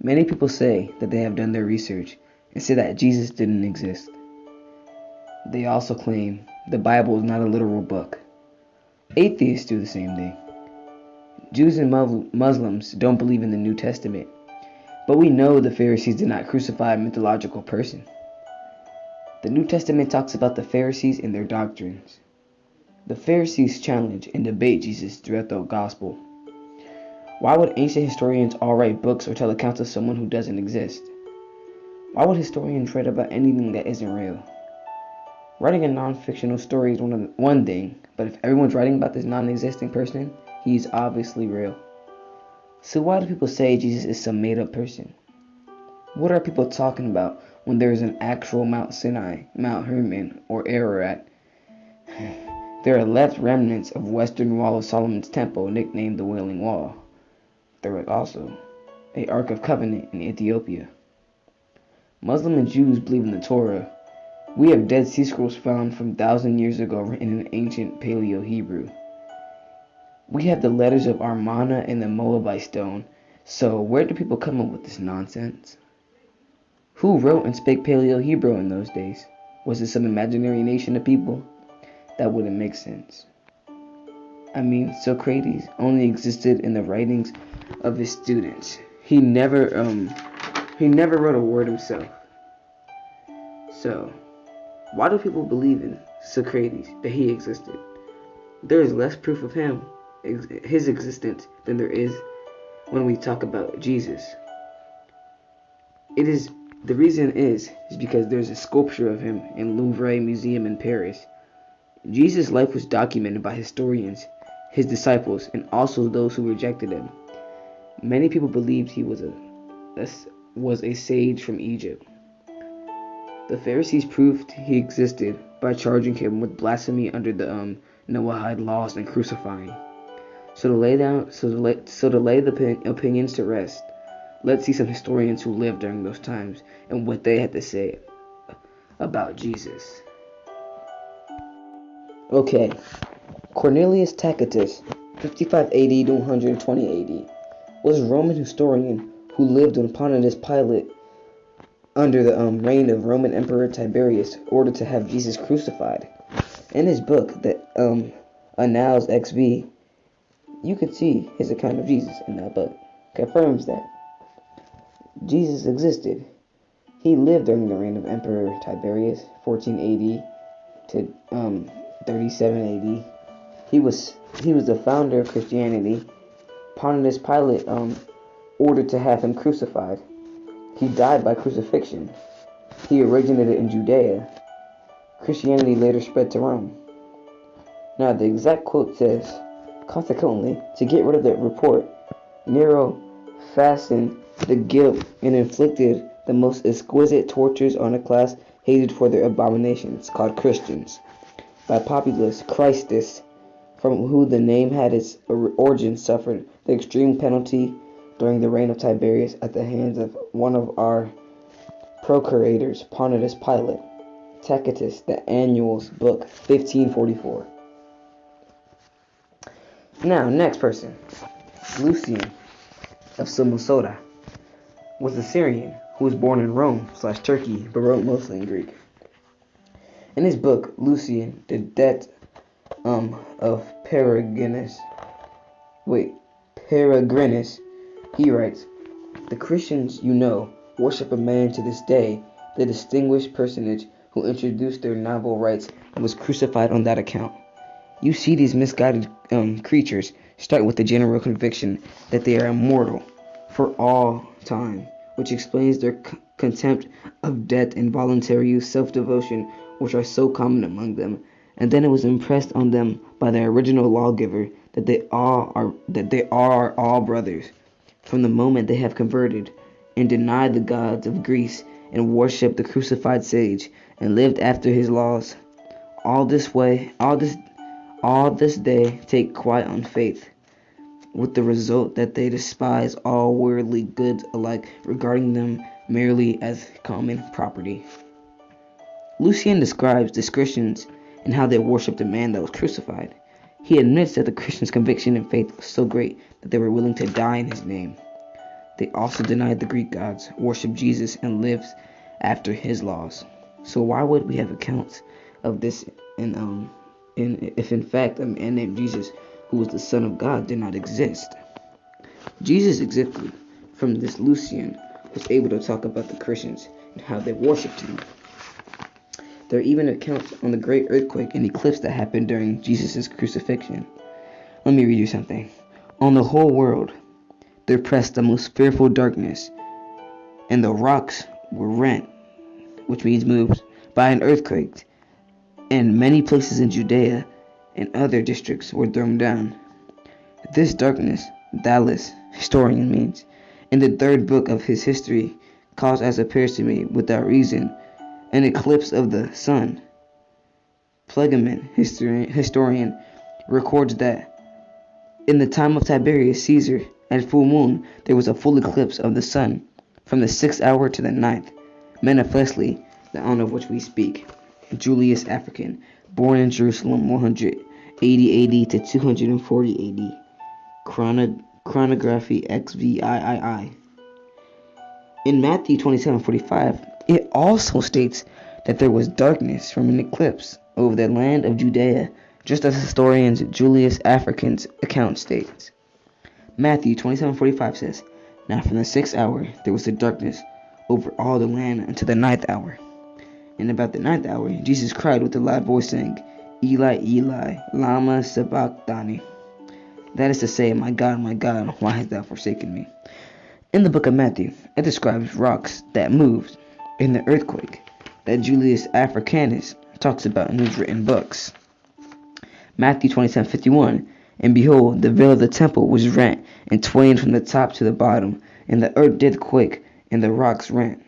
Many people say that they have done their research and say that Jesus didn't exist. They also claim the Bible is not a literal book. Atheists do the same thing. Jews and Muslims don't believe in the New Testament, but we know the Pharisees did not crucify a mythological person. The New Testament talks about the Pharisees and their doctrines. The Pharisees challenge and debate Jesus throughout the gospel. Why would ancient historians all write books or tell accounts of someone who doesn't exist? Why would historians write about anything that isn't real? Writing a non-fictional story is one thing, but if everyone's writing about this non-existing person, he's obviously real. So why do people say Jesus is some made-up person? What are people talking about when there is an actual Mount Sinai, Mount Hermon, or Ararat? There are left remnants of western wall of Solomon's temple, nicknamed the Wailing Wall. There was also a Ark of Covenant in Ethiopia. Muslim and Jews believe in the Torah. We have Dead Sea Scrolls found from 1,000 years ago written in ancient Paleo-Hebrew. We have the letters of Amarna and the Moabite stone. So where do people come up with this nonsense? Who wrote and spake Paleo-Hebrew in those days? Was it some imaginary nation of people? That wouldn't make sense. I mean, Socrates only existed in the writings of his students. He never wrote a word himself. So, why do people believe in Socrates, that he existed? There is less proof of his existence, than there is when we talk about Jesus. The reason is because there's a sculpture of him in Louvre Museum in Paris. Jesus' life was documented by historians, his disciples, and also those who rejected him. Many people believed he was a sage from Egypt. The Pharisees proved he existed by charging him with blasphemy under the Noahide laws and crucifying. So to lay the opinions to rest, let's see some historians who lived during those times and what they had to say about Jesus. Okay, Cornelius Tackett, 55 AD to 120 AD, was a Roman historian who lived when Pontius Pilate, under the reign of Roman Emperor Tiberius, ordered to have Jesus crucified. In his book, the Annals XV, you can see his account of Jesus in that book. Confirms that Jesus existed. He lived during the reign of Emperor Tiberius, 14 AD to 37 AD. He was the founder of Christianity. Pontius Pilate ordered to have him crucified. He died by crucifixion. He originated in Judea. Christianity later spread to Rome. Now the exact quote says, consequently, to get rid of the report, Nero fastened the guilt and inflicted the most exquisite tortures on a class hated for their abominations, called Christians, by populace Christus, from whom the name had its origin, suffered the extreme penalty during the reign of Tiberius at the hands of one of our procurators, Pontius Pilate. Tacitus, the Annuals, book 1544. Now, next person, Lucian of Samosata, was a Syrian who was born in Rome/Turkey, but wrote mostly in Greek. In his book, Lucian, the Death of Peregrinus, he writes, the Christians, worship a man to this day, the distinguished personage who introduced their novel rites and was crucified on that account. You see these misguided creatures start with the general conviction that they are immortal for all time, which explains their contempt of death and voluntary self-devotion, which are so common among them. And then it was impressed on them by their original lawgiver that they are all brothers, from the moment they have converted and denied the gods of Greece and worshipped the crucified sage and lived after his laws. All this they take quite on faith, with the result that they despise all worldly goods alike, regarding them merely as common property. Lucian describes the Christians and how they worshipped a man that was crucified. He admits that the Christians' conviction and faith was so great that they were willing to die in his name. They also denied the Greek gods, worshiped Jesus, and lived after his laws. So why would we have accounts of this if in fact a man named Jesus, who was the Son of God, did not exist? Jesus existed. From this, Lucian was able to talk about the Christians and how they worshipped him. There are even accounts on the great earthquake and eclipse that happened during Jesus' crucifixion. Let me read you something. On the whole world there pressed the most fearful darkness, and the rocks were rent, which means moved, by an earthquake, and many places in Judea and other districts were thrown down. This darkness, Thales, historian, means, in the third book of his history, caused, as appears to me, without reason, an eclipse of the sun. Plegamin, historian, records that in the time of Tiberius Caesar, at full moon, there was a full eclipse of the sun, from the 6th hour to the 9th. Manifestly, the honor of which we speak. Julius African, born in Jerusalem 180 AD to 240 AD. Chronography XVIII. In Matthew 27:45, it also states that there was darkness from an eclipse over the land of Judea, just as historian Julius African's account states. Matthew 27:45 says, "Now from the 6th hour there was a darkness over all the land until the 9th hour. And about the 9th hour Jesus cried with a loud voice, saying, Eli, Eli, lama sabachthani." That is to say, my God, why hast thou forsaken me? In the book of Matthew, it describes rocks that moved in the earthquake that Julius Africanus talks about in his written books. Matthew 27:51, "And behold, the veil of the temple was rent in twain from the top to the bottom, and the earth did quake, and the rocks rent."